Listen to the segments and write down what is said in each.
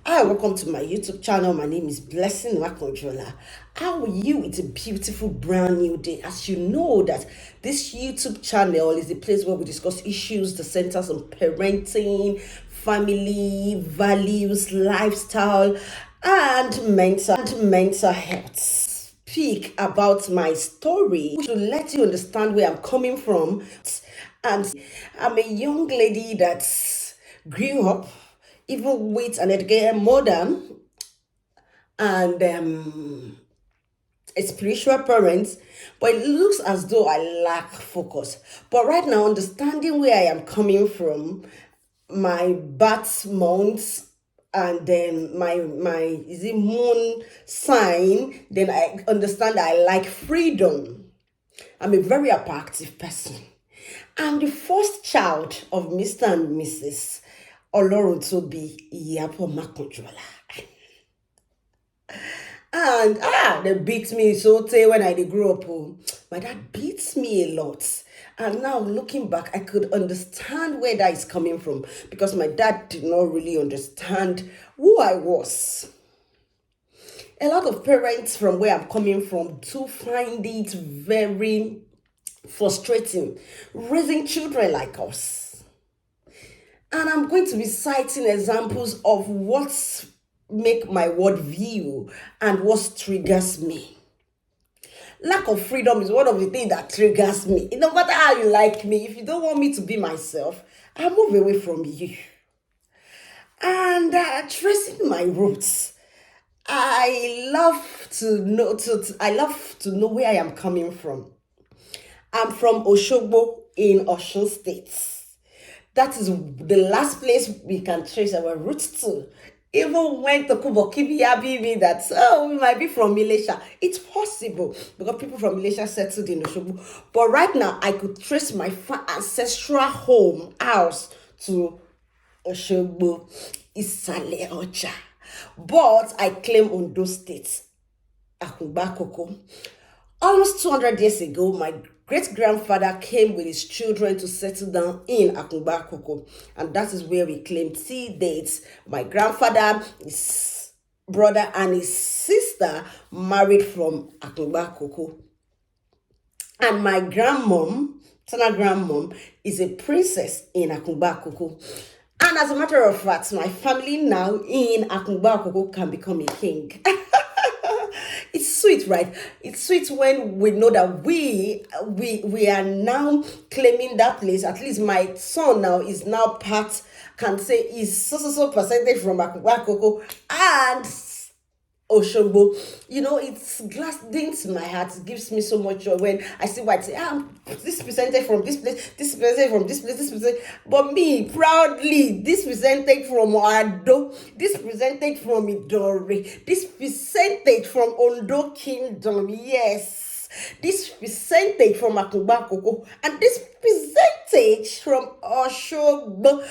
Hi, welcome to my YouTube channel. My name is Blessing Makanjuola. How are you? It's a beautiful brand new day. As you know that this YouTube channel is a place where we discuss issues that centers on parenting, family, values, lifestyle, and mental health. Speak about my story to let you understand where I'm coming from. And I'm a young lady that grew up even with an educated mother and a spiritual parent, but it looks as though I lack focus. But right now, understanding where I am coming from, my birth months, and then my is it moon sign, then I understand I like freedom. I'm a very hyperactive person. I'm the first child of Mr. and Mrs. Oloruntobi Iyapo Makanjuola. And they beat me so when I did grow up. Oh, my dad beats me a lot. And now looking back, I could understand where that is coming from because my dad did not really understand who I was. A lot of parents from where I'm coming from do find it very frustrating raising children like us. And I'm going to be citing examples of what make my worldview and what triggers me. Lack of freedom is one of the things that triggers me. No matter how you like me, if you don't want me to be myself, I'll move away from you. And tracing my roots, I love to know where I am coming from. I'm from Oshogbo in Osun State. That is the last place we can trace our roots to. Even when Tokubo Kibiyabi me that, we might be from Malaysia. It's possible because people from Malaysia settled in Oshogbo. But right now, I could trace my ancestral house to Oshogbo, Isale Ocha. But I claim Ondo State, Akungba Koko. Almost 200 years ago, my great-grandfather came with his children to settle down in Akungba Koko. And that is where we claim tea dates. My grandfather, his brother, and his sister married from Akungba Koko. And my grandmom, maternal grandmom, is a princess in Akungba Koko. And as a matter of fact, my family now in Akungba Koko can become a king. It's sweet, right? It's sweet when we know that we are now claiming that place. At least my son now is now part, can say is so percentage from Akungba Koko and Oshogbo. You know, it's gladding to my heart. It gives me so much joy when I see what I say, this percentage from this place, this percentage from this place, this percentage. But me, proudly, this percentage from Ado, this percentage from Idori, this percentage from Ondo Kingdom, yes. This percentage from Akungba Koko, and this percentage from Oshogbo.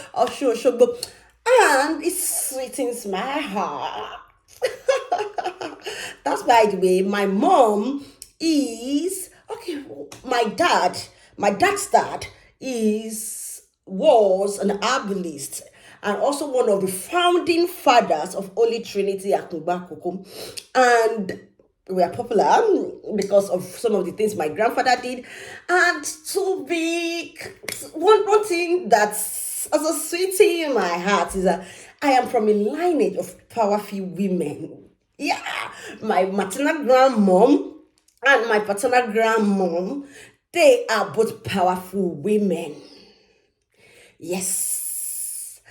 And it sweetens my heart. That's by the way, my mom is okay. My dad's dad was an herbalist and also one of the founding fathers of Holy Trinity Akungba Koko, and we are popular because of some of the things my grandfather did. And to be one thing that's also sweet in my heart is that I am from a lineage of powerful women. Yeah, my maternal grandmom and my paternal grandmom, they are both powerful women. Yes.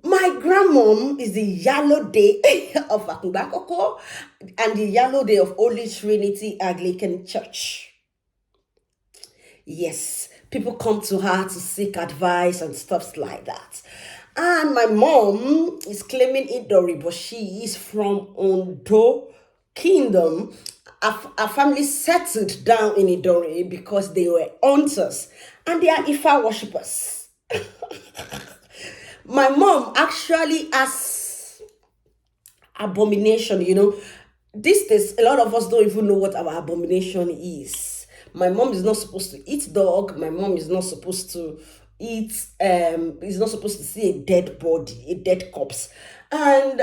My grandmom is the yellow day of Akungba Koko and the yellow day of Holy Trinity Anglican Church. Yes, people come to her to seek advice and stuff like that. And my mom is claiming Idori, but she is from Ondo Kingdom. Our family settled down in Idori because they were hunters and they are Ifa worshippers. My mom actually has abomination, These days, a lot of us don't even know what our abomination is. My mom is not supposed to eat dog. My mom is not supposed to is not supposed to see a dead body, a dead corpse. And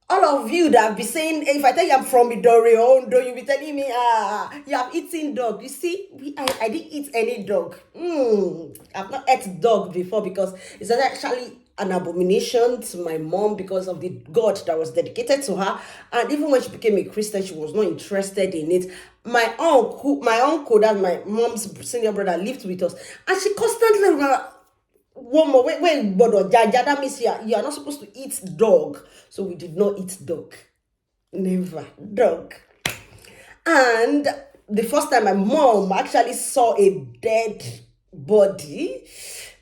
all of you that have been saying, if I tell you I'm from Midori or Ondo, you'll be telling me, you have eaten dog. You see, I didn't eat any dog. I've not ate dog before because it's actually an abomination to my mom because of the God that was dedicated to her. And even when she became a Christian, she was not interested in it. My uncle, that's my mom's senior brother, lived with us, and she constantly one more wait, but that means you are not supposed to eat dog. So we did not eat dog. Never dog. And the first time my mom actually saw a dead body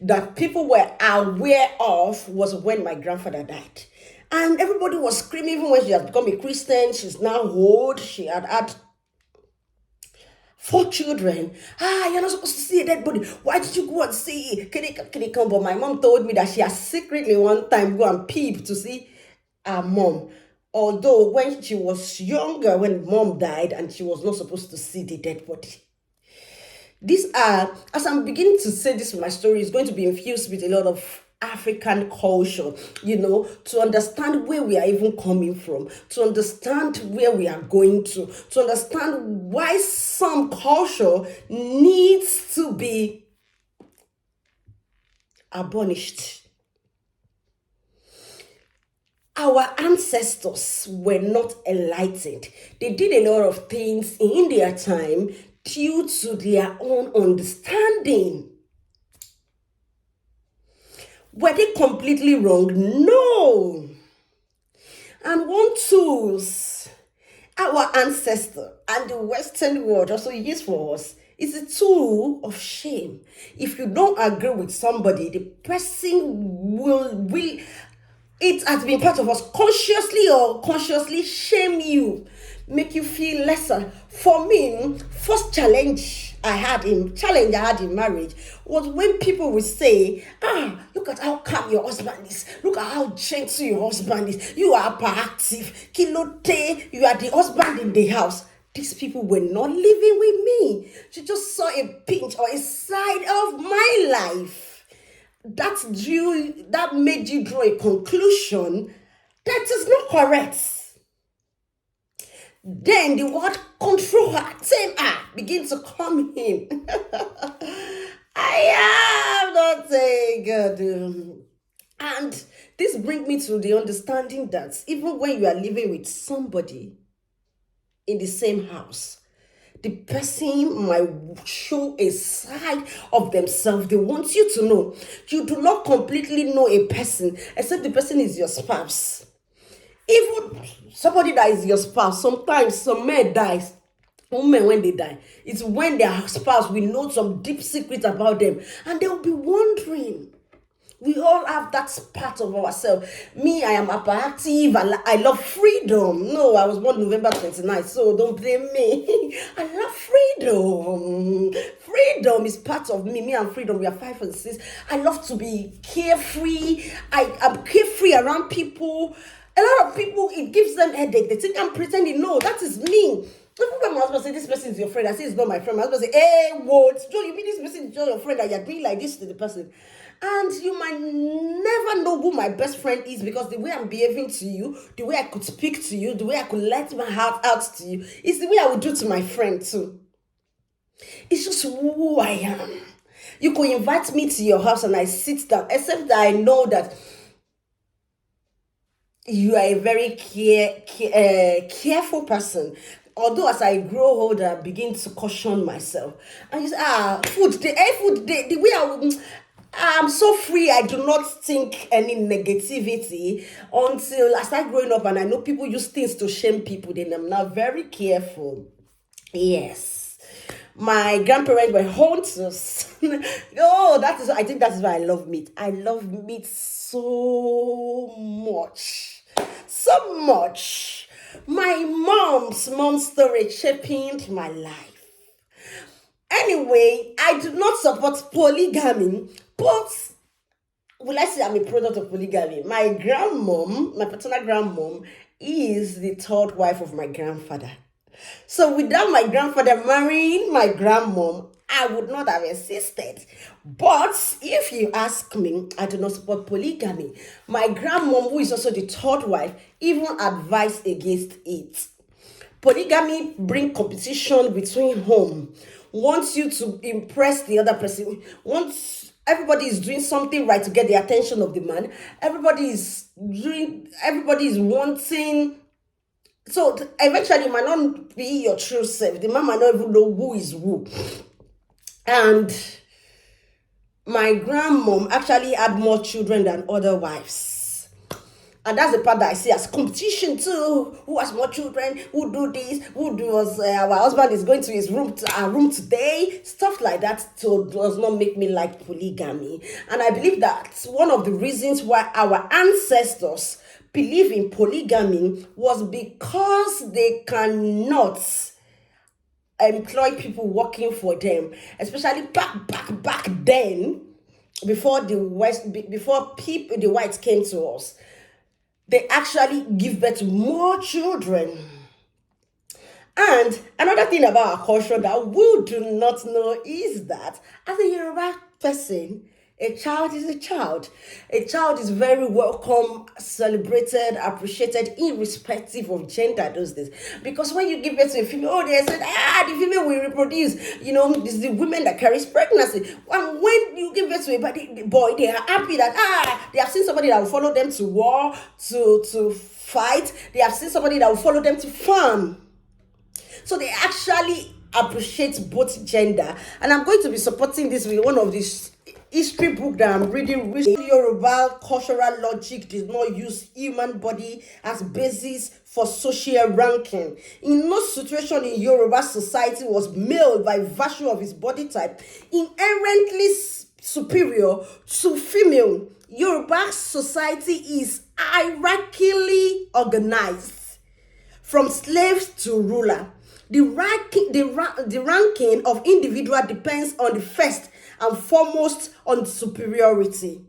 that people were aware of was when my grandfather died. And everybody was screaming, even when she had become a Christian. She's now old. She had 4 children. You're not supposed to see a dead body. Why did you go and see? Can it come? But my mom told me that she has secretly one time go and peep to see her mom. Although when she was younger, when mom died, and she was not supposed to see the dead body. These are, as I'm beginning to say this, my story is going to be infused with a lot of African culture, to understand where we are even coming from, to understand where we are going to understand why some culture needs to be abolished. Our ancestors were not enlightened. They did a lot of things in their time due to their own understanding. Were they completely wrong? No. And one tools our ancestor and the Western world also use for us is a tool of shame. If you don't agree with somebody, the person will it has been part of us, consciously or consciously shame you, make you feel lesser. For me, first challenge I had in marriage was when people would say, look at how calm your husband is, look at how gentle your husband is, you are hyperactive, kilote, you are the husband in the house. These people were not living with me. She just saw a pinch or a side of my life. That made you draw a conclusion that is not correct. Then the word control begin to come in. I am not saying good. And this brings me to the understanding that even when you are living with somebody in the same house, the person might show a side of themselves they want you to know. You do not completely know a person except the person is your spouse. Even somebody that is your spouse, sometimes some men dies. Women, when they die, it's when their spouse, we know some deep secrets about them, and they'll be wondering. We all have that part of ourselves. Me, I am hyperactive. I love freedom. No, I was born November 29th, so don't blame me. I love freedom. Freedom is part of me. Me and freedom, we are 5 and 6. I love to be carefree. I'm carefree around people. A lot of people, it gives them headache. They think I'm pretending. No, that is me. Even when my husband say this person is your friend, I say it's not my friend. My husband say, hey, what? Joe, you mean this person is not your friend, and you're doing like this to the person? And you might never know who my best friend is, because the way I'm behaving to you, the way I could speak to you, the way I could let my heart out to you, is the way I would do to my friend too. It's just who I am. You could invite me to your house and I sit down, except that I know that you are a very careful person. Although as I grow older, I begin to caution myself. And you say, food, the way I'm so free, I do not think any negativity until I start growing up and I know people use things to shame people. Then I'm now very careful. Yes. My grandparents were hunters. I think that is why I love meat. I love meat so much. So much. My mom's story shaping my life. Anyway, I do not support polygamy, but will I say I'm a product of polygamy? My grandmom, my paternal grandmom, is the third wife of my grandfather. So without my grandfather marrying my grandmom, I would not have insisted. But if you ask me, I do not support polygamy. My grandmom, who is also the third wife, even advised against it. Polygamy bring competition between home, wants you to impress the other person, wants everybody is doing something right to get the attention of the man. Everybody is wanting, so eventually it might not be your true self. The man might not even know who is who. And my grandmom actually had more children than other wives. And that's the part that I see as competition too. Who has more children? Who do this? Who does? Our husband is going to his room, our room today. Stuff like that. So does not make me like polygamy. And I believe that one of the reasons why our ancestors believe in polygamy was because they cannot employ people working for them, especially back then, before the whites came to us. They actually give birth to more children. And another thing about our culture that we do not know is that as a Yoruba person, a child is a child. A child is very welcome, celebrated, appreciated, irrespective of gender those days. Because when you give birth to a female, they said, the female will reproduce. This is the women that carries pregnancy. And when you give birth to a boy, they are happy that, they have seen somebody that will follow them to war, to fight. They have seen somebody that will follow them to farm. So they actually appreciate both gender. And I'm going to be supporting this with one of these history book that I'm reading. Yoruba cultural logic did not use human body as basis for social ranking. In no situation in Yoruba society was male by virtue of his body type inherently superior to female. Yoruba society is hierarchically organized from slaves to ruler. The ranking of individual depends on the first and foremost on superiority.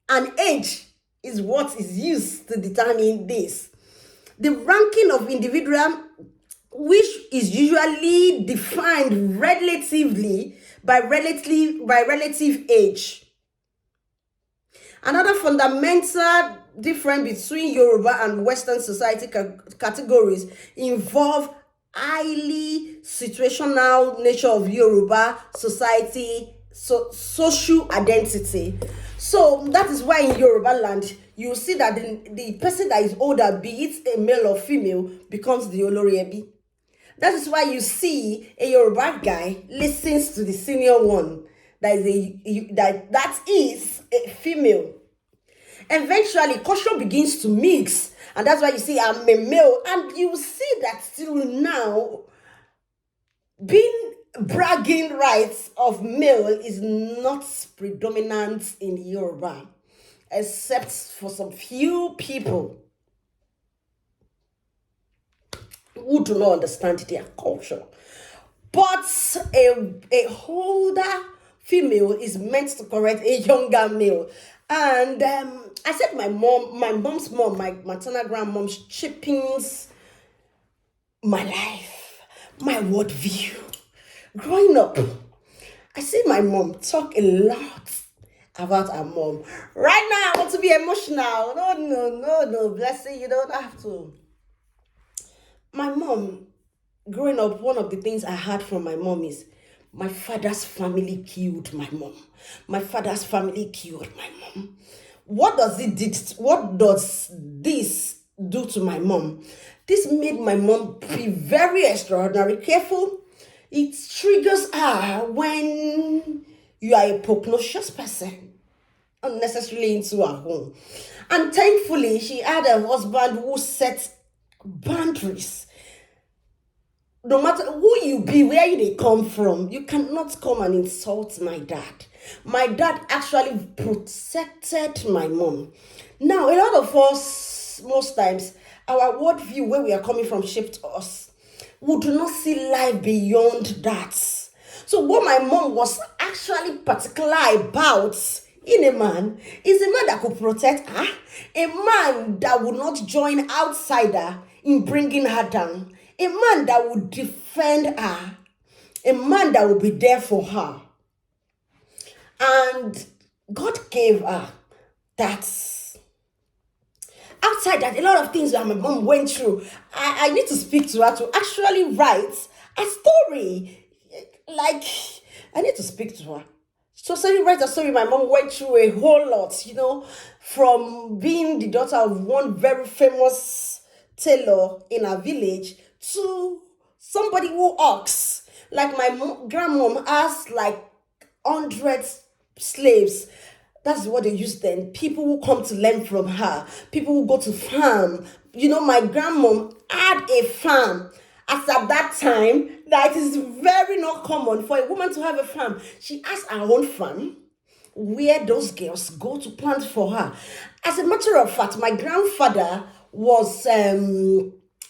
And age is what is used to determine this. The ranking of individual, which is usually defined relatively by relative age. Another fundamental difference between Yoruba and Western society categories involve highly situational nature of Yoruba society, social identity. So that is why in Yoruba land, you see that the person that is older, be it a male or female, becomes the Oloriebi. That is why you see a Yoruba guy listens to the senior one that is a female. Eventually, culture begins to mix. And that's why you see I'm a male. And you see that still now, bragging rights of male is not predominant in Yoruba, except for some few people who do not understand their culture. But a older female is meant to correct a younger male. And I said my mom's mom, my maternal grandmom's chippings, my life, my worldview. Growing up, I see my mom talk a lot about her mom. Right now, I want to be emotional. No, blessing, you don't have to. My mom, growing up, one of the things I heard from my mom is, my father's family killed my mom. My father's family killed my mom. What does this do to my mom? This made my mom be very extraordinary careful. It triggers her when you are a pugnacious person, unnecessarily into her home. And thankfully, she had a husband who set boundaries. No matter who you be, where you come from, you cannot come and insult my dad. My dad actually protected my mom. Now, a lot of us, most times, our worldview, where we are coming from, shaped us. We do not see life beyond that. So what my mom was actually particular about in a man is a man that could protect her, a man that would not join outsider in bringing her down, a man that would defend her, a man that will be there for her. And God gave her that. Outside that, a lot of things that my mom went through, I need to speak to her to actually write a story. Like, I need to speak to her. So say write a story. My mom went through a whole lot, from being the daughter of one very famous tailor in our village to somebody who works. Like my grandmom has like 100 slaves. That's what they use then. People who come to learn from her. People who go to farm. My grandmom had a farm. As at that time, that is very not common for a woman to have a farm. She has her own farm where those girls go to plant for her. As a matter of fact, my grandfather was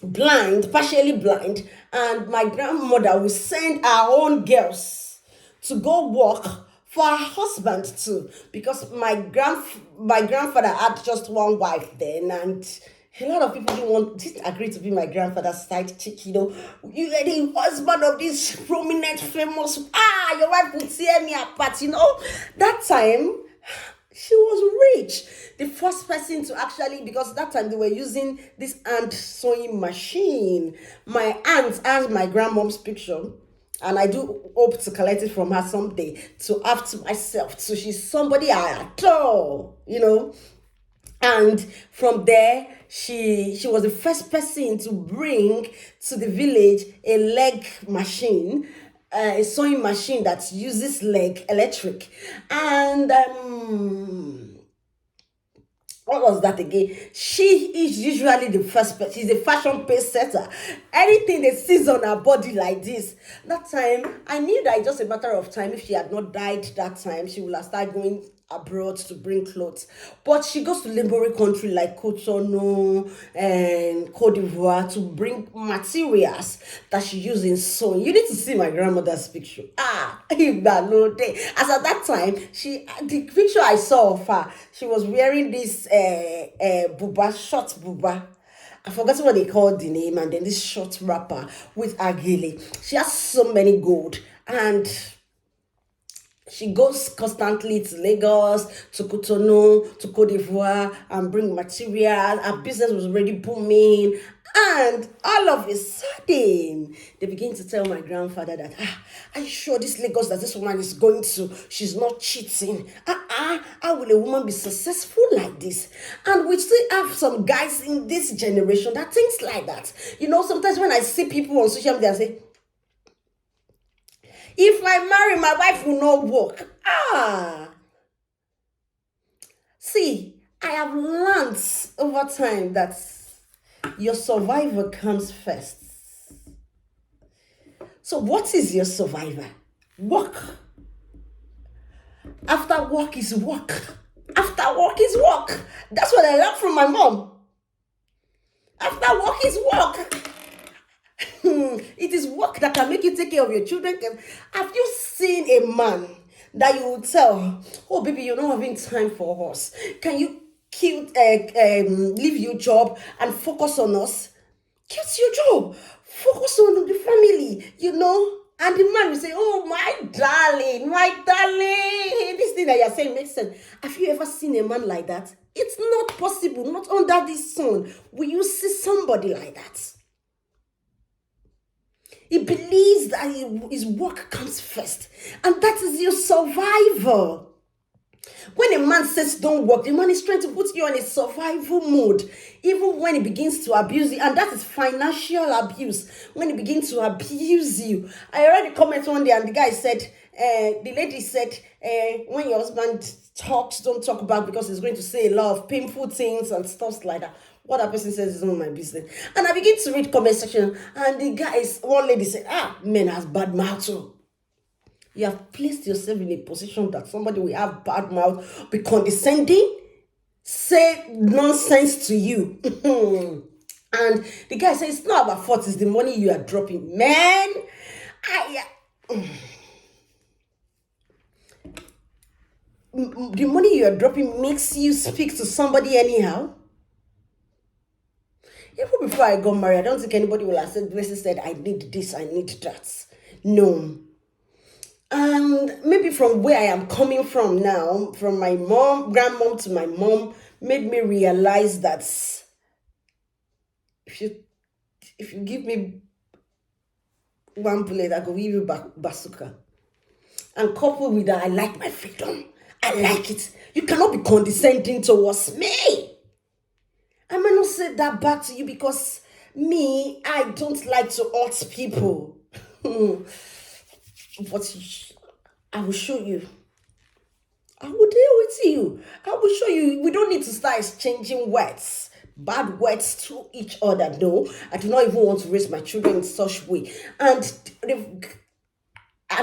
blind, partially blind, and my grandmother would send her own girls to go work for her husband too, because my grandfather had just one wife then, and a lot of people didn't agree to be my grandfather's side chick. You are the husband of this prominent, famous. Your wife would tear me apart. That time she was rich. The first person to actually, because that time they were using this hand sewing machine. My aunt has my grandmom's picture. And I do hope to collect it from her someday to have to myself. So she's somebody I adore, And from there, she was the first person to bring to the village a leg machine, a sewing machine that uses leg electric. And what was that again? She is usually the first person. She's a fashion pace setter. Anything that sees on her body like this. That time, I knew that it's just a matter of time. If she had not died that time, she would have started going abroad to bring clothes. But she goes to neighboring country like Cotonou and Cote d'Ivoire to bring materials that she uses in sewing. You need to see my grandmother's picture. As at that time, the picture I saw of her, she was wearing this buba, short buba. I forgot what they called the name, and then this short wrapper with her gele. She has so many gold, and she goes constantly to Lagos, to Cotonou, to Cote d'Ivoire, and bring material. Her business was already booming. And all of a sudden, they begin to tell my grandfather that, are you sure this Lagos that this woman is going to, she's not cheating? How will a woman be successful like this? And we still have some guys in this generation that thinks like that. Sometimes when I see people on social media, I say, if I marry, my wife will not work. See, I have learned over time that your survivor comes first. So what is your survivor? Work. After work is work. After work is work. That's what I learned from my mom. After work is work. It is work that can make you take care of your children. Have you seen a man that you will tell, oh baby, you're not having time for us? Can you leave your job and focus on us? Quit your job. Focus on the family, And the man will say, oh, my darling, this thing that you're saying makes sense. Have you ever seen a man like that? It's not possible, not under this sun. Will you see somebody like that? He believes that his work comes first. And that is your survival. When a man says don't work, the man is trying to put you on a survival mode. Even when he begins to abuse you. And that is financial abuse. When he begins to abuse you. I read a comment one day and the guy said, the lady said, when your husband talks, don't talk back because he's going to say a lot of painful things and stuff like that. What that person says is not my business. And I begin to read comment section and one lady said, men has bad mouth too. You have placed yourself in a position that somebody will have bad mouth, be condescending, say nonsense to you. And the guy says, it's not about fault, it's the money you are dropping. Man, the money you are dropping makes you speak to somebody anyhow. Even before I got married, I don't think anybody will have said, I need this, I need that. No. And maybe from where I am coming from now, from my mom, grandmom to my mom, made me realize that if you give me one bullet, I go give you bazooka. And coupled with that, I like my freedom. I like it. You cannot be condescending towards me. I might not say that back to you because me, I don't like to hurt people. But I will show you. I will deal with you. I will show you. We don't need to start exchanging words, bad words to each other. No, I do not even want to raise my children in such way. And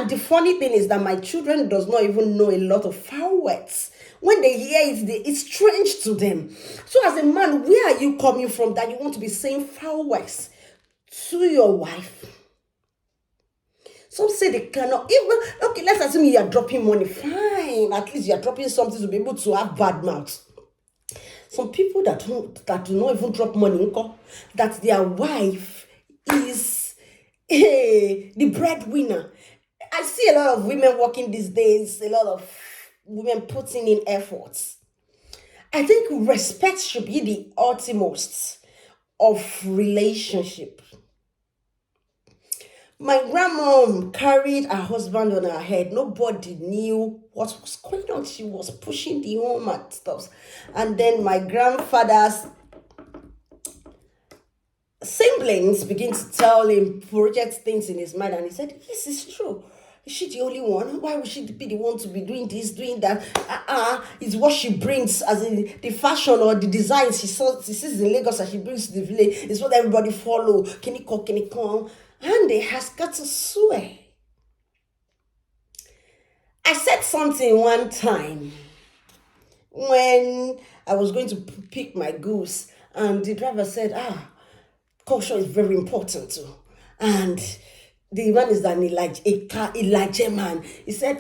the funny thing is that my children does not even know a lot of foul words. When they hear it, it's strange to them. So as a man, where are you coming from that you want to be saying foul words to your wife? Some say they cannot even. Okay, let's assume you are dropping money. Fine, at least you are dropping something to be able to have bad mouth. Some people that do not even drop money, that their wife is the breadwinner. I see a lot of women working these days, a lot of women putting in efforts. I think respect should be the utmost of relationship. My grandmom carried her husband on her head. Nobody knew what was going on. She was pushing the home and stuff. And then my grandfather's siblings begin to tell him, project things in his mind. And he said, this is true. Is she the only one? Why would she be the one to be doing this, doing that? It's what she brings, as in the fashion or the design she sees in Lagos and she brings to the village. It's what everybody follow. Can you come? And they has got to swear. I said something one time when I was going to pick my goose, and the driver said, culture is very important too. And the man is an Elijah man. He said,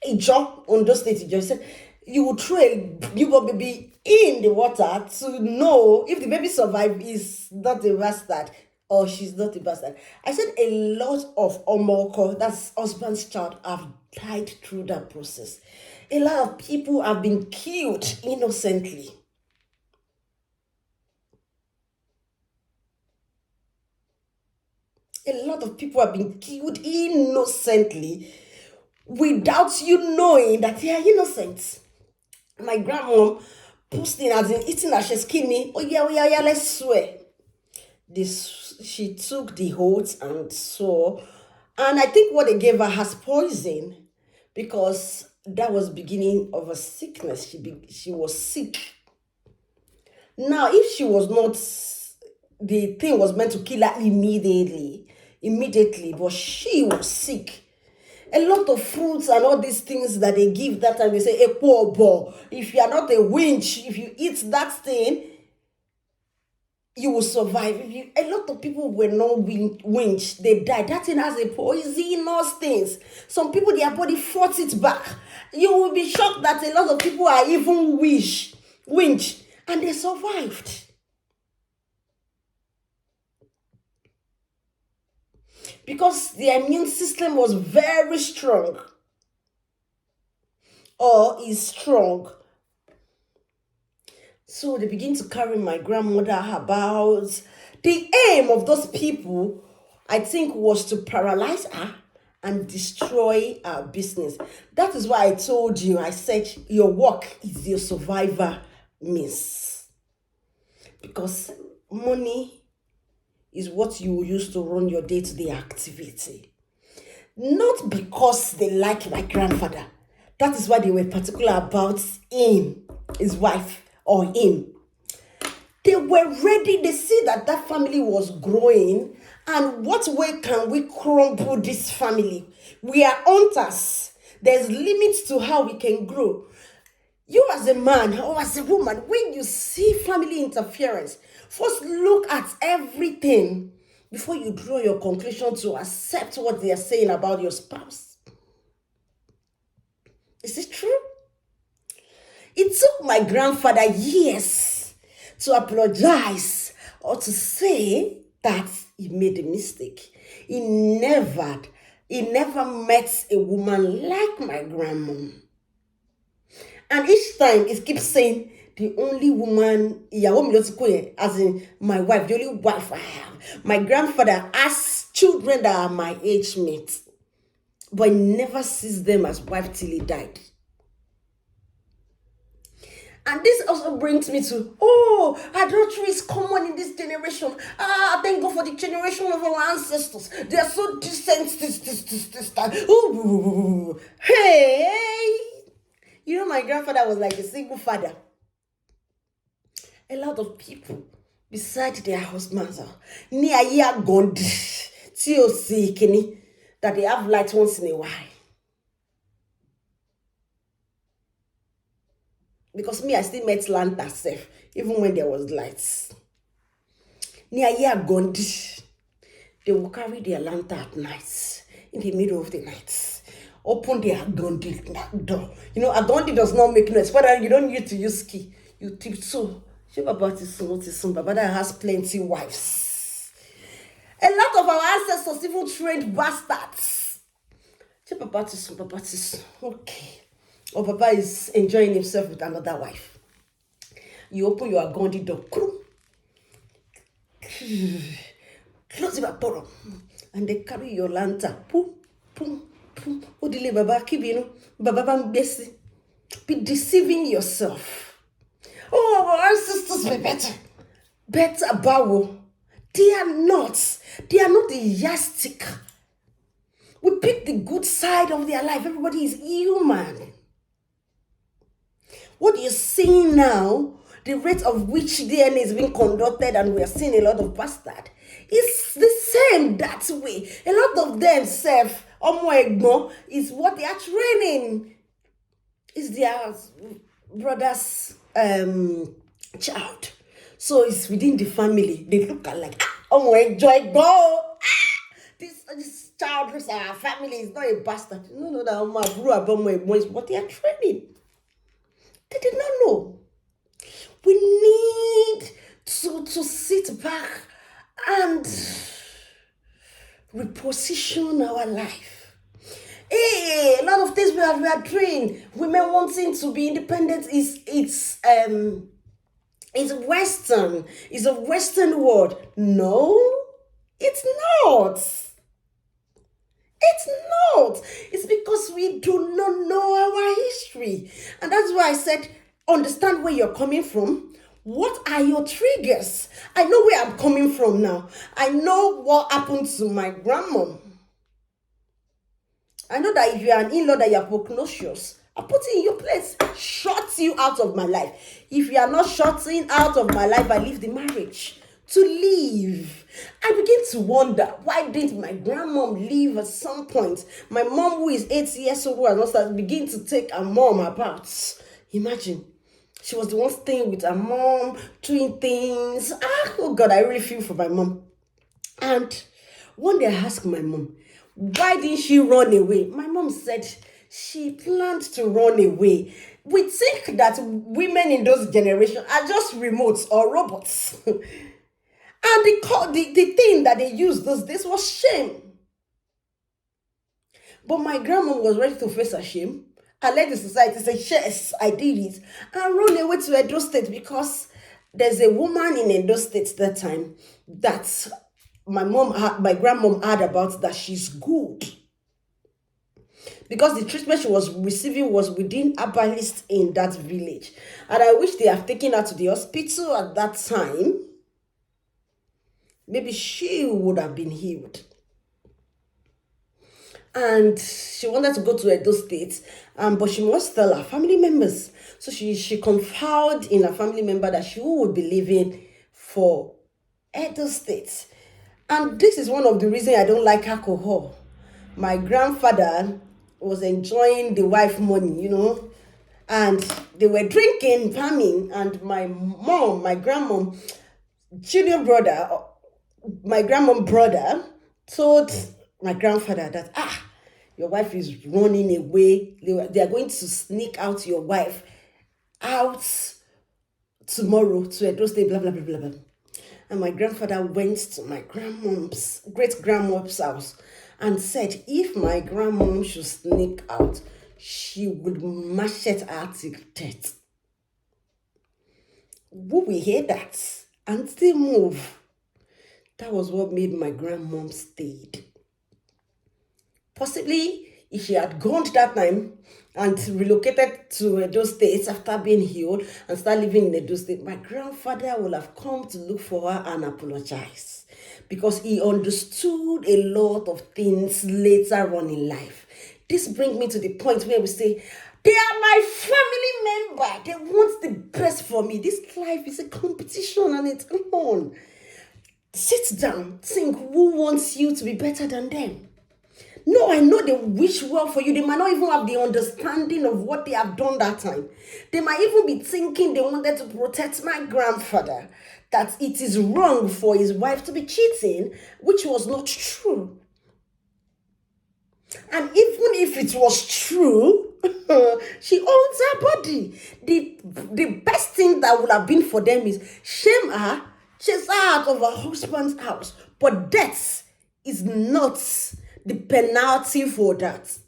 Ijo, on those states, he said, you will throw a newborn baby in the water to know if the baby survives is not a bastard or she's not a bastard. I said a lot of omoko, that's husband's child, have died through that process. A lot of people have been killed innocently. A lot of people have been killed innocently without you knowing that they are innocent. My grandmom posting as in eating as she's skinny. Oh yeah, let's swear. She took the oath and saw, and I think what they gave her has poison, because that was beginning of a sickness. She was sick. Now, if she was not, the thing was meant to kill her immediately, but she was sick. A lot of fruits and all these things that they give that time, they say, if you are not a winch, if you eat that thing, you will survive. A lot of people were not winch, they died. That thing has a poisonous things. Some people, their body fought it back. You will be shocked that a lot of people are even winch, and they survived. Because their immune system was very strong, or is strong. So they begin to carry my grandmother about. The aim of those people, I think, was to paralyze her and destroy our business. That is why I told you, I said, your work is your survivor means. Because money is what you use to run your day-to-day activity. Not because they like my grandfather. That is why they were particular about him, his wife, or him. They were ready. They see that family was growing, and what way can we crumble this family? We are hunters. There's limits to how we can grow. You as a man or as a woman, when you see family interference, first look at everything before you draw your conclusion to accept what they are saying about your spouse. Is it true? It took my grandfather years to apologize or to say that he made a mistake. He never he never met a woman like my grandmom. And each time it keeps saying, the only woman, as in my wife, the only wife I have. My grandfather has children that are my age mates, but he never sees them as wife till he died. And this also brings me to, adultery is common in this generation. Thank God for the generation of our ancestors. They are so decent, that. Ooh, hey! You know, my grandfather was like a single father. A lot of people, beside their husbands, that they have light once in a while. Because me, I still met lantern safe, even when there was lights. They will carry their lantern at night, in the middle of the night. Open their Agondi door. You know, Agondi does not make noise. Whether you don't need to use key, you tiptoe. Baba that has plenty wives. A lot of our ancestors even trained bastards. Okay. Or Papa is enjoying himself with another wife. You open your Agondi door. Close the door. And they carry your lantern. Boom, boom, boom. Odile Baba Kibino. Baba Bambesi. Be deceiving yourself. Oh, our ancestors were better. Better, Bawo. They are not. They are not the yardstick. We pick the good side of their life. Everybody is human. What you're seeing now, the rate of which DNA is being conducted, and we are seeing a lot of bastard, is the same that way. A lot of them self, is what they are training. Is their brother's child. So it's within the family. They look at like, joy, go. This child is our family. Is not a bastard. No, that is what they are training. They did not know. We need to sit back and reposition our life. Hey, a lot of things we are doing. Women wanting to be independent it's Western. It's a Western word. No, it's not. It's not. It's because we do not know our history. And that's why I said, understand where you're coming from. What are your triggers? I know where I'm coming from now. I know what happened to my grandmom. I know that if you're an in-law that you're pugnacious, I put it in your place. Shut you out of my life. If you are not shutting out of my life, I leave the marriage. To leave. I begin to wonder, why didn't my grandmom leave at some point? My mom, who is 8 years old, and also begin to take her mom about. Imagine. She was the one staying with her mom, doing things. Oh God, I really feel for my mom. And one day I asked my mom, why didn't she run away? My mom said she planned to run away. We think that women in those generations are just remotes or robots. And the thing that they used those days was shame. But my grandma was ready to face her shame. I let the society say, yes, I did it. And run away to Edo State because there's a woman in Edo State that time that my grandmom heard about, that she's good. Because the treatment she was receiving was within herbalist in that village. And I wish they have taken her to the hospital at that time. Maybe she would have been healed. And she wanted to go to Edo State, but she must tell her family members. So she confided in her family member that she would be leaving for Edo State. And this is one of the reasons I don't like alcohol. My grandfather was enjoying the wife money, and they were drinking, farming, and my grandmom, junior brother, my grandmom brother told my grandfather that, your wife is running away. They are going to sneak out your wife out tomorrow to Edo State, blah, blah, blah, blah, blah. And my grandfather went to my great grandmom's house and said if my grandmom should sneak out, she would machete her till death. Will we hear that and still move? That was what made my grandmom stayed. Possibly, if she had gone that time and relocated to Edo State after being healed and start living in Edo State, my grandfather would have come to look for her and apologize because he understood a lot of things later on in life. This brings me to the point where we say, they are my family member. They want the best for me. This life is a competition and it's on. Sit down, think who wants you to be better than them. No, I know they wish well for you. They might not even have the understanding of what they have done that time. They might even be thinking they wanted to protect my grandfather, that it is wrong for his wife to be cheating, which was not true. And even if it was true, she owns her body. The best thing that would have been for them is shame her, chase her out of her husband's house. But death is not the penalty for that.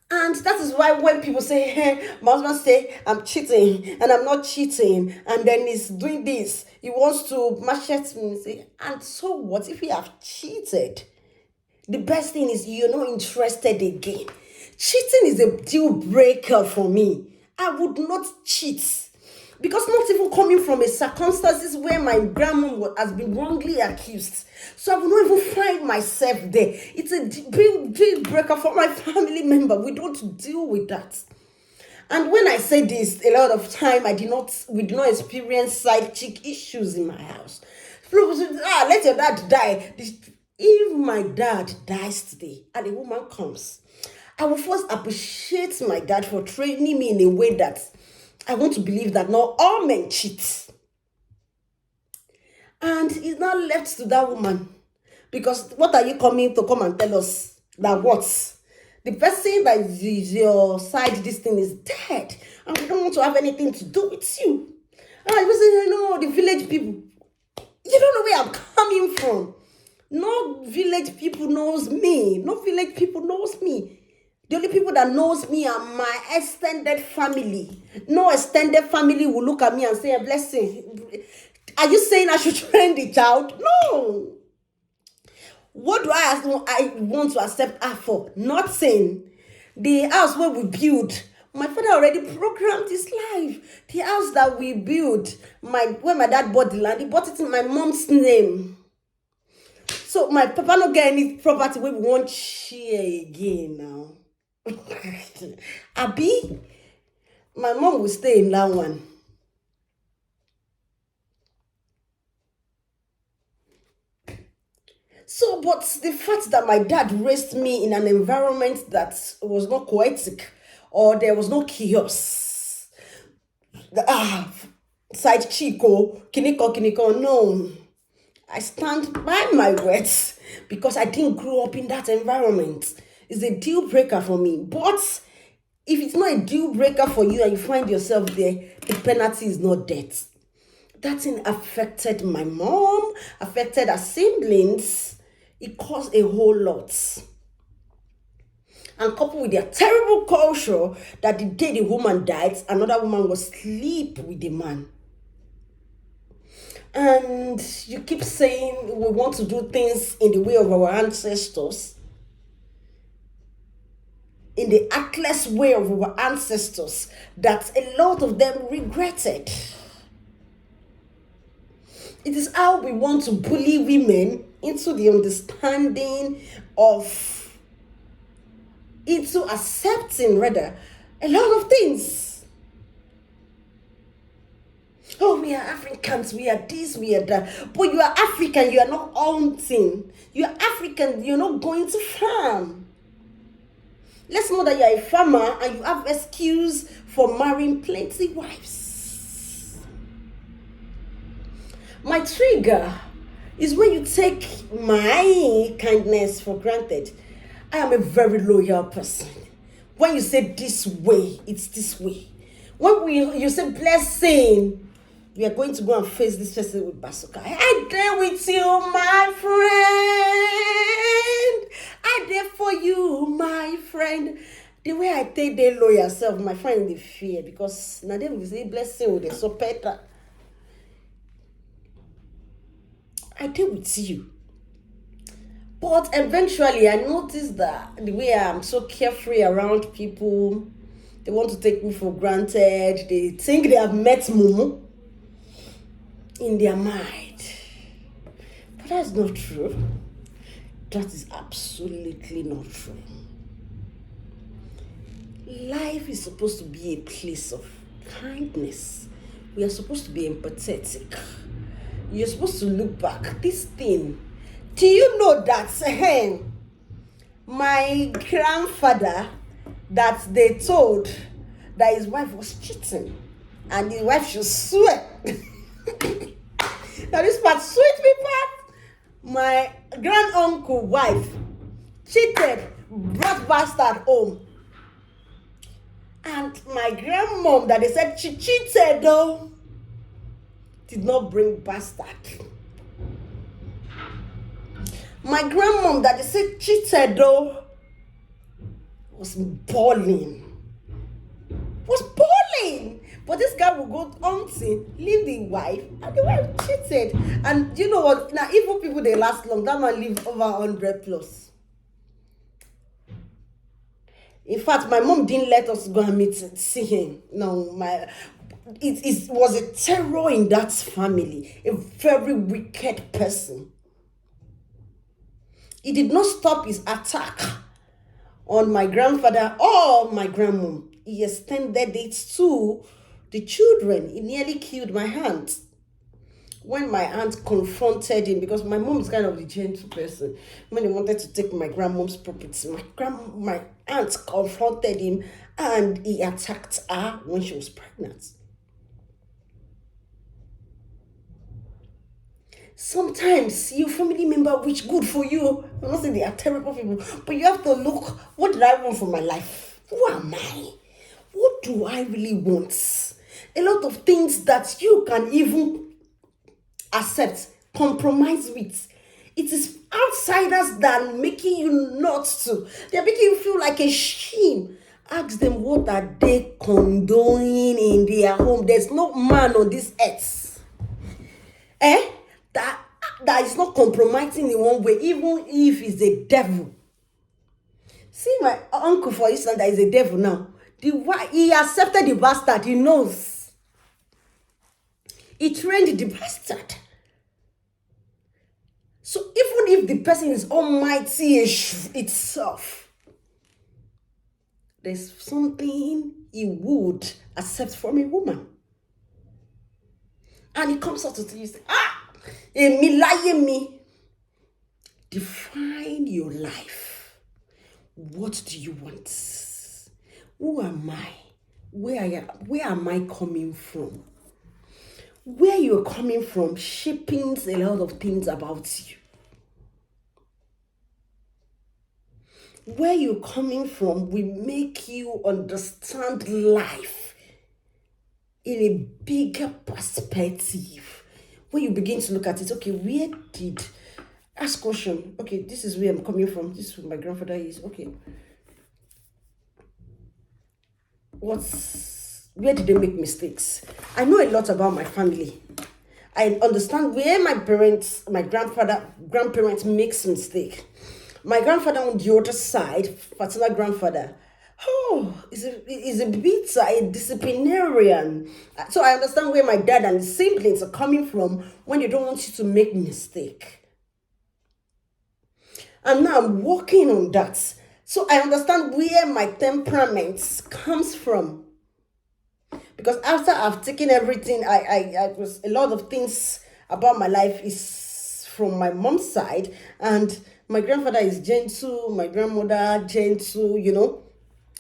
And that is why when people say, hey, my husband say, I'm cheating, and I'm not cheating, and then he's doing this, he wants to machete me, say, and so what if he have cheated? The best thing is you're not interested again. Cheating is a deal breaker for me. I would not cheat. Because not even coming from a circumstances where my grandma has been wrongly accused. So I will not even find myself there. It's a big deal breaker for my family member. We don't deal with that. And when I say this, a lot of time we did not experience side chick issues in my house. People say, let your dad die. If my dad dies today and a woman comes, I will first appreciate my dad for training me in a way that I want to believe that not all men cheat. And it's not left to that woman. Because what are you coming to come and tell us? That what? The person that is your side, this thing is dead. And we don't want to have anything to do with you. And I was saying, no, the village people. You don't know where I'm coming from. No village people knows me. No village people knows me. The only people that knows me are my extended family. No extended family will look at me and say, a blessing. Are you saying I should train the child? No. What do I want to accept her for? Nothing. The house where we build, my father already programmed his life. The house that we built, when my dad bought the land, he bought it in my mom's name. So my papa not get any property where we won't share again now. Abi, my mom will stay in that one. So, but the fact that my dad raised me in an environment that was not poetic or there was no chaos, side chico, kiniko, no. I stand by my words because I didn't grow up in that environment. It's a deal breaker for me. But if it's not a deal breaker for you and you find yourself there, the penalty is not death. That thing affected my mom, affected her siblings. It caused a whole lot. And coupled with their terrible culture that the day the woman died, another woman will sleep with the man. And you keep saying we want to do things in the way of our ancestors, in the actless way of our ancestors, that a lot of them regretted. It is how we want to bully women into the understanding of, into accepting rather, a lot of things. Oh, we are Africans, we are this, we are that. But you are African, you are not hunting. You are African, you're not going to farm. Let's know that you are a farmer and you have excuse for marrying plenty wives. My trigger is when you take my kindness for granted. I am a very loyal person. When you say this way, it's this way. When you say blessing, we are going to go and face this person with bazooka. I there with you, my friend. I there for you, my friend. The way I take the law yourself, my friend, they fear because now they will say blessing with the so better. I deal with you. But eventually I noticed that the way I'm so carefree around people, they want to take me for granted. They think they have met Mumu in their mind. But that's not true. That is absolutely not true. Life is supposed to be a place of kindness. We are supposed to be empathetic. You're supposed to look back. This thing, do you know that my grandfather, that they told that his wife was cheating and his wife should swear. Now this part sweet me part. My granduncle wife cheated, brought bastard home. And my grandmom that they said she cheated though did not bring bastard. My grandmom that they said cheated though was balling. But this guy will go hunting, leave the wife, and the wife cheated. And you know what? Now, evil people, they last long. That man live over 100 plus. In fact, my mom didn't let us go and see him. No, it was a terror in that family. A very wicked person. He did not stop his attack on my grandfather or my grandmom. He extended it to the children. He nearly killed my aunt. When my aunt confronted him, because my mom is kind of the gentle person, when he wanted to take my grandmom's property, my aunt confronted him and he attacked her when she was pregnant. Sometimes your family member which good for you. I'm not saying they are terrible people, but you have to look, what did I want for my life? Who am I? What do I really want? A lot of things that you can even accept, compromise with. It is outsiders that are making you not to. They're making you feel like a shame. Ask them what are they condoning in their home. There's no man on this earth. That is not compromising in one way, even if it's a devil. See my uncle, for instance, that is a devil now. He accepted the bastard, he knows. He trained the bastard. So even if the person is almighty itself, there's something he would accept from a woman. And he comes out to you and say, me. Define your life. What do you want? Who am I? Where am I coming from? Where you're coming from shapes a lot of things about you. Where you're coming from will make you understand life in a bigger perspective. When you begin to look at it, okay, ask question, okay, this is where I'm coming from, this is where my grandfather is, okay. Where did they make mistakes? I know a lot about my family. I understand where my grandparents makes mistake. My grandfather on the other side, paternal grandfather, is a bit a disciplinarian. So I understand where my dad and his siblings are coming from when they don't want you to make mistake. And now I'm working on that. So I understand where my temperament comes from. Because after I've taken everything, I was a lot of things about my life is from my mom's side, and my grandfather is gentle, my grandmother gentle, you know.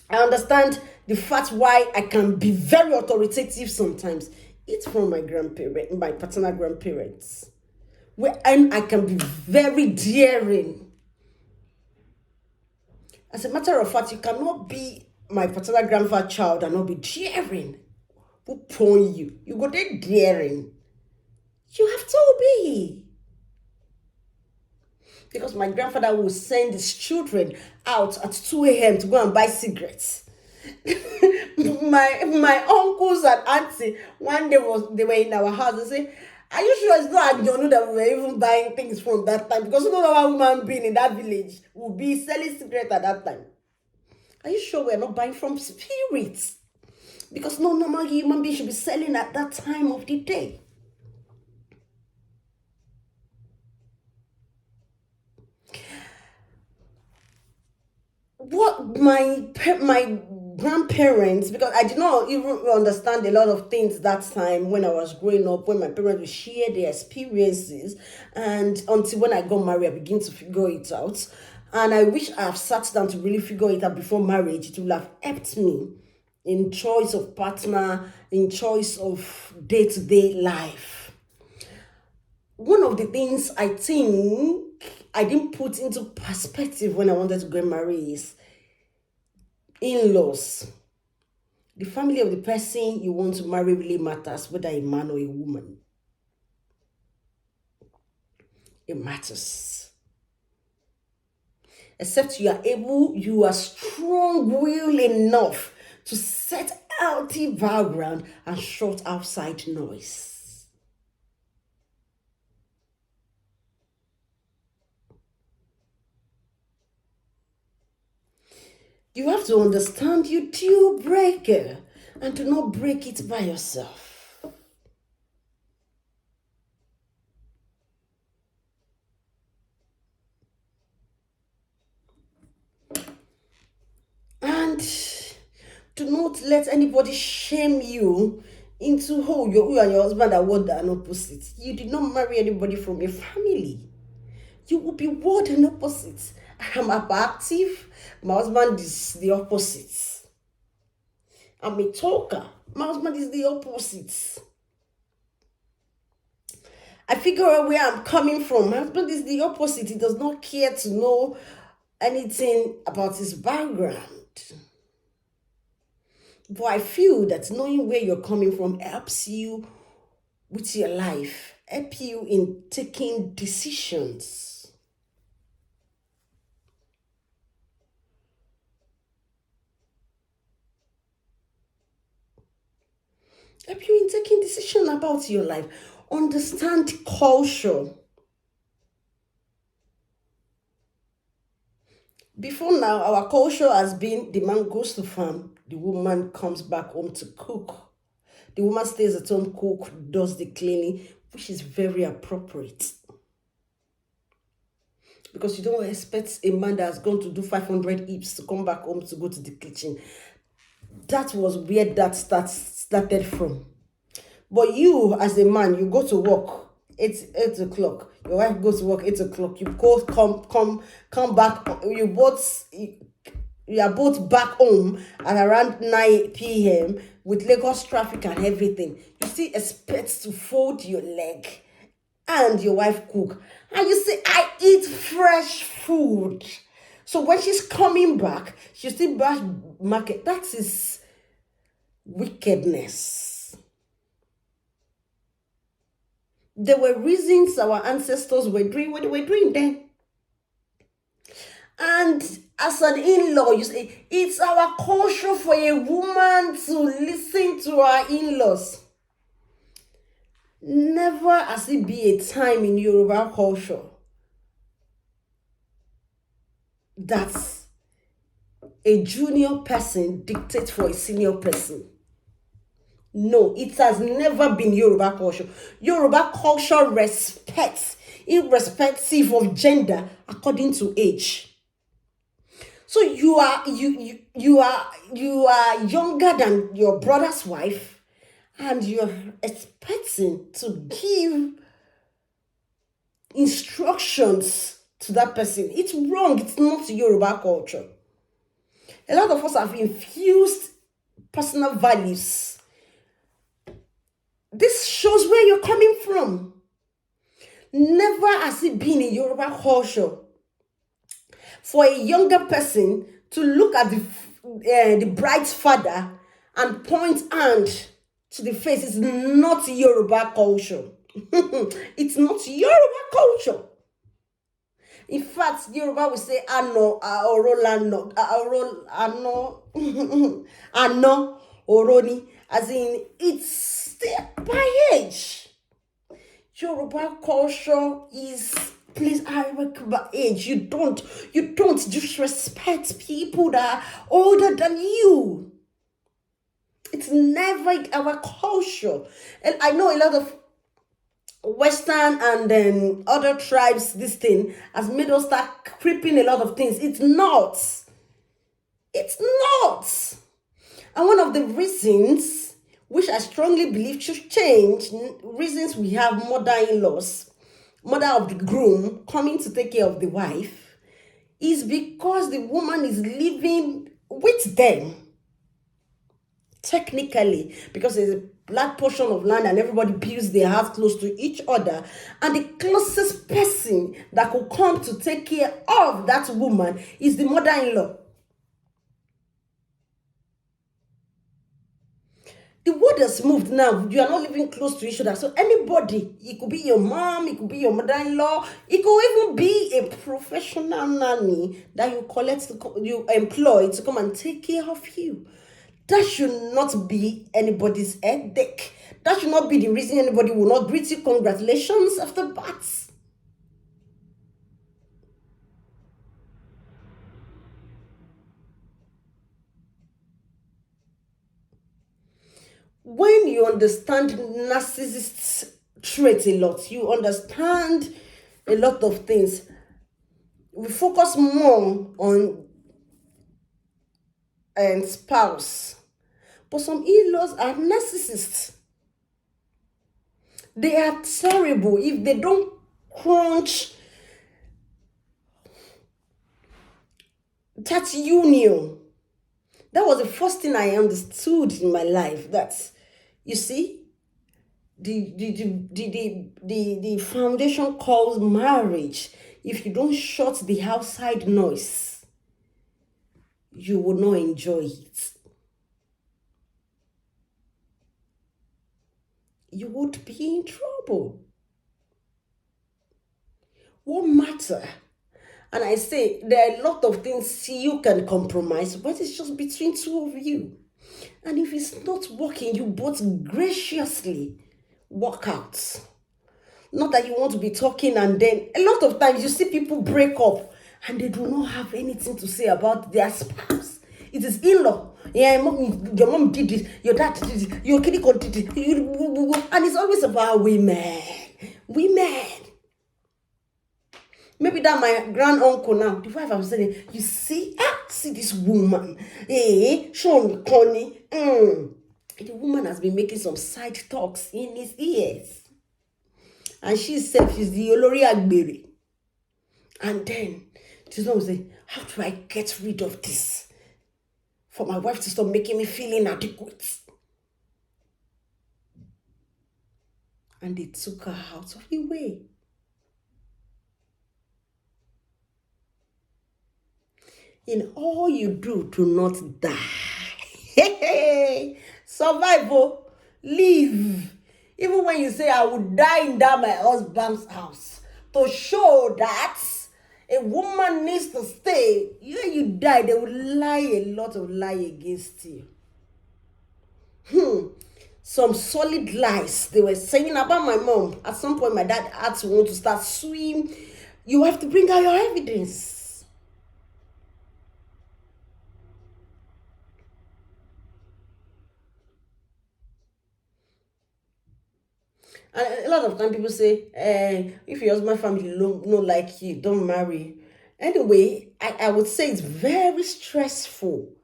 I understand the fact why I can be very authoritative sometimes. It's from my paternal grandparents. And I can be very daring. As a matter of fact, you cannot be my paternal grandfather child and not be daring. Who point you? You go there daring. You have to obey. Because my grandfather will send his children out at 2 a.m. to go and buy cigarettes. my uncles and auntie, one day they were in our house, they say, are you sure it's not Ajonu that we were even buying things from that time? Because no other woman being in that village would be selling cigarettes at that time. Are you sure we're not buying from spirits? Because no normal human being should be selling at that time of the day. What my grandparents, because I did not even understand a lot of things that time when I was growing up, when my parents would share their experiences, and until when I got married, I began to figure it out. And I wish I have sat down to really figure it out before marriage. It would have helped me in choice of partner, in choice of day-to-day life. One of the things I think I didn't put into perspective when I wanted to get married is in-laws. The family of the person you want to marry really matters, whether a man or a woman. It matters. Except you are strong-willed enough to set healthy background and shut outside noise. You have to understand your deal breaker and do not break it by yourself. And do not let anybody shame you into you and your husband are one and opposite. You did not marry anybody from your family. You will be one and opposite. I am hyperactive. My husband is the opposite. I'm a talker. My husband is the opposite. I figure out where I'm coming from. My husband is the opposite. He does not care to know anything about his background. But I feel that knowing where you're coming from helps you with your life, help you in taking decisions. Help you in taking decisions about your life. Understand culture. Before now, our culture has been the man goes to farm, the woman comes back home to cook. The woman stays at home, cook, does the cleaning, which is very appropriate. Because you don't expect a man that has gone to do 500 hips to come back home to go to the kitchen. That was where that started from. But you, as a man, you go to work 8 o'clock. Your wife goes to work 8 o'clock. You both come back. You are both back home at around 9 p.m. with Lagos traffic and everything. You still expect to fold your leg and your wife cook. And you say, I eat fresh food. So when she's coming back, she still back market. That is wickedness. There were reasons our ancestors were doing what they were doing then. And as an in-law, you say, it's our culture for a woman to listen to her in-laws. Never has it be a time in Yoruba culture that a junior person dictates for a senior person. No, it has never been Yoruba culture. Yoruba culture respects, irrespective of gender, according to age. So you are younger than your brother's wife, and you're expecting to give instructions to that person. It's wrong. It's not Yoruba culture. A lot of us have infused personal values. This shows where you're coming from. Never has it been in Yoruba culture for a younger person to look at the bride's father and point hand to the face is not Yoruba culture. It's not Yoruba culture. In fact, Yoruba will say ano, orolano, ano, ano, oroni, as in it's by age. Yoruba culture is please I work by age. You don't disrespect people that are older than you. It's never our culture. And I know a lot of Western and then other tribes, this thing has made us start creeping a lot of things. It's not. It's not. And one of the reasons, which I strongly believe should change, reasons we have mother-in-laws, mother of the groom coming to take care of the wife, is because the woman is living with them. Technically, because there's a large portion of land and everybody builds their house close to each other, and the closest person that could come to take care of that woman is the mother-in-law. The world has moved now. You are not living close to each other. So anybody, it could be your mom, it could be your mother-in-law, it could even be a professional nanny that you employ to come and take care of you. That should not be anybody's headache. That should not be the reason anybody will not greet you congratulations after birth. When you understand narcissist traits a lot, you understand a lot of things. We focus more on spouse. But some in-laws are narcissists. They are terrible if they don't crunch that union. That was the first thing I understood in my life. That, you see, the foundation calls marriage. If you don't shut the outside noise, you will not enjoy it. You would be in trouble. What matter? And I say there are a lot of things you can compromise, but it's just between two of you. And if it's not working, you both graciously walk out. Not that you want to be talking and then a lot of times you see people break up and they do not have anything to say about their spouse. It is in-law. Yeah, your mom did this, your dad did this, your kitty did this, and it's always about women. Women. Maybe that my grand uncle now, the wife I'm saying, you see, see this woman, Sean Connie. The woman has been making some side talks in his ears. And she said she's the Olori Agbere. And then she's not saying, how do I get rid of this? For my wife to stop making me feel inadequate. And they took her out of the way. In all you do to not die. Survival. Live. Even when you say, I would die in that my husband's house, to show that a woman needs to stay. When you die, they will lie a lot of lie against you. Some solid lies they were saying about my mom. At some point, my dad had to want to start suing. You have to bring out your evidence. And a lot of time people say, if your husband family don't like you, don't marry. Anyway, I would say it's very stressful.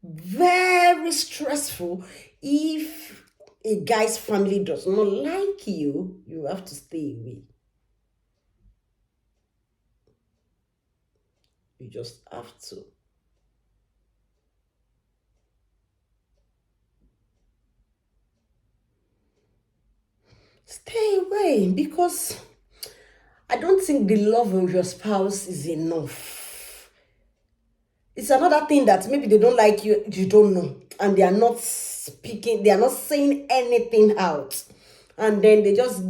Very stressful if a guy's family does not like you, you have to stay away. You just have to. Stay away, because I don't think the love of your spouse is enough. It's another thing that maybe they don't like you, you don't know, and they are not speaking, they are not saying anything out, and then they just,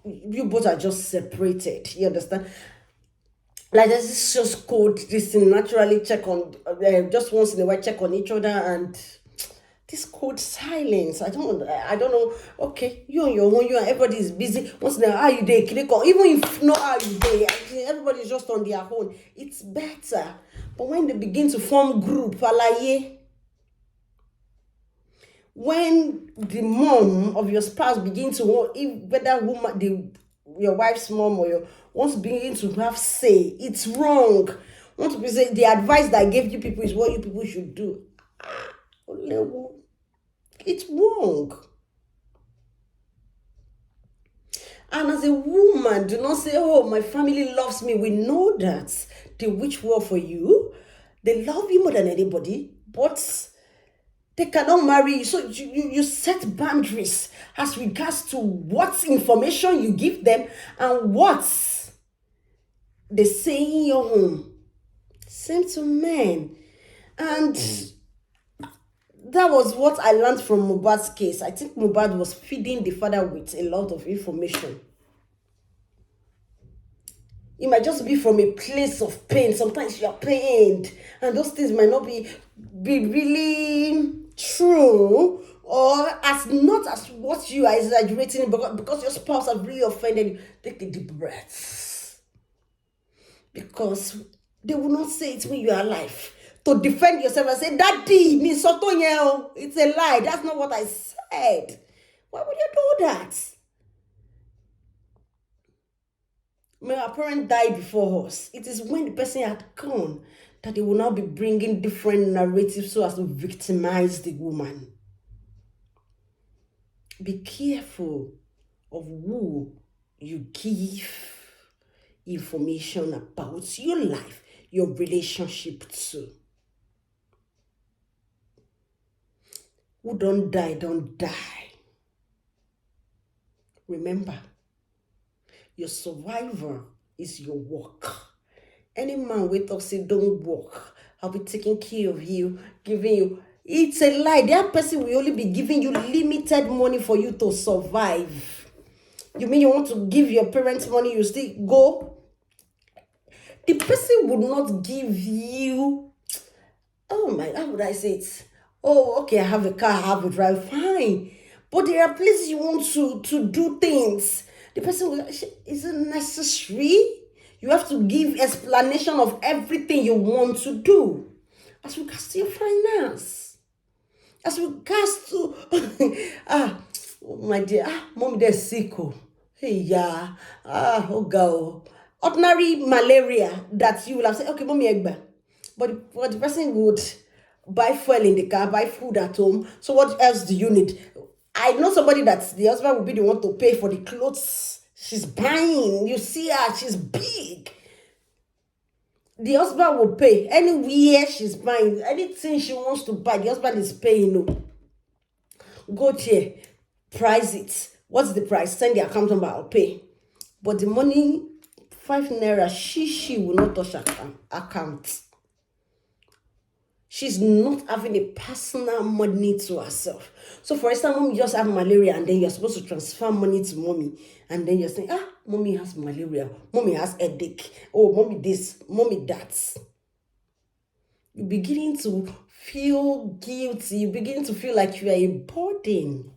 you both are just separated. You understand? Like there's this just code, this thing naturally check on, just once in a while check on each other, and this code silence. I don't know. Okay, you on your own, you and everybody is busy. Once in a while, how you day, click on, even if not how you day, everybody's just on their own. It's better. But when they begin to form group, alaye, when the mom of your spouse begin to want, whether your wife's mom or your wants to begin to have say, it's wrong. Want to be say the advice that I gave you people is what you people should do. It's wrong. And as a woman, do not say, oh, my family loves me. We know that they wish well for you. They love you more than anybody, but they cannot marry you. So you set boundaries as regards to what information you give them and what they say in your home. Same to men. And that was what I learned from Mohbad's case. I think Mohbad was feeding the father with a lot of information. It might just be from a place of pain. Sometimes you are pained, and those things might not be really true, or as not as what you are exaggerating, because your spouse has really offended you. Take a deep breath, because they will not say it when you are alive. To defend yourself and say, Daddy, it's a lie. That's not what I said. Why would you do that? May our parent die before us. It is when the person had gone that they will now be bringing different narratives so as to victimize the woman. Be careful of who you give information about your life, your relationship to. Who don't die, don't die. Remember, your survivor is your work. Any man with us say don't work, I'll be taking care of you, giving you. It's a lie. That person will only be giving you limited money for you to survive. You mean you want to give your parents money, you still go? The person would not give you, oh my, how would I say it? Oh, okay, I have a car, I have a drive, fine. But there are places you want to do things. The person will, is it necessary? You have to give explanation of everything you want to do. As regards to your finance. As regards to, oh my dear, mommy, there's sick. Hey, yeah, oh girl. Ordinary malaria that you will have said, okay, mommy, egba. But the person would buy fuel in the car, buy food at home. So what else do you need? I know somebody that the husband will be the one to pay for the clothes she's buying. You see her, she's big. The husband will pay anywhere she's buying, anything she wants to buy. The husband is paying. No, go there, price it. What's the price? Send the account number, I'll pay. But the money, 5 naira, she will not touch account. She's not having a personal money to herself. So for instance, mommy just have malaria, and then you're supposed to transfer money to mommy, and then you're saying, mommy has malaria, mommy has headache, oh, mommy this, mommy that. You're beginning to feel guilty, you begin to feel like you are a burden.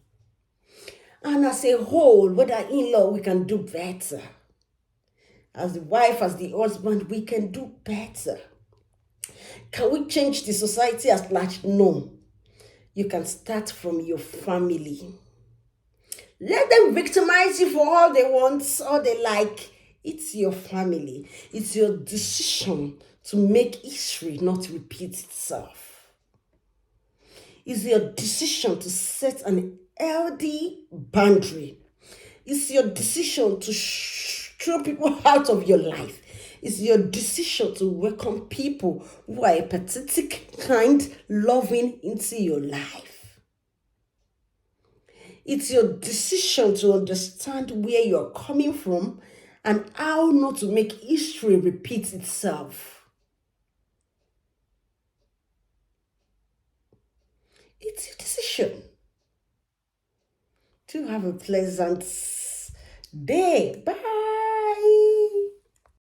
And as a whole, whether in-law, we can do better. As the wife, as the husband, we can do better. Can we change the society as large? No. You can start from your family. Let them victimize you for all they want, all they like. It's your family. It's your decision to make history not repeat itself. It's your decision to set an healthy boundary. It's your decision to throw people out of your life. It's your decision to welcome people who are empathetic, kind, loving into your life. It's your decision to understand where you're coming from and how not to make history repeat itself. It's your decision. To have a pleasant day. Bye.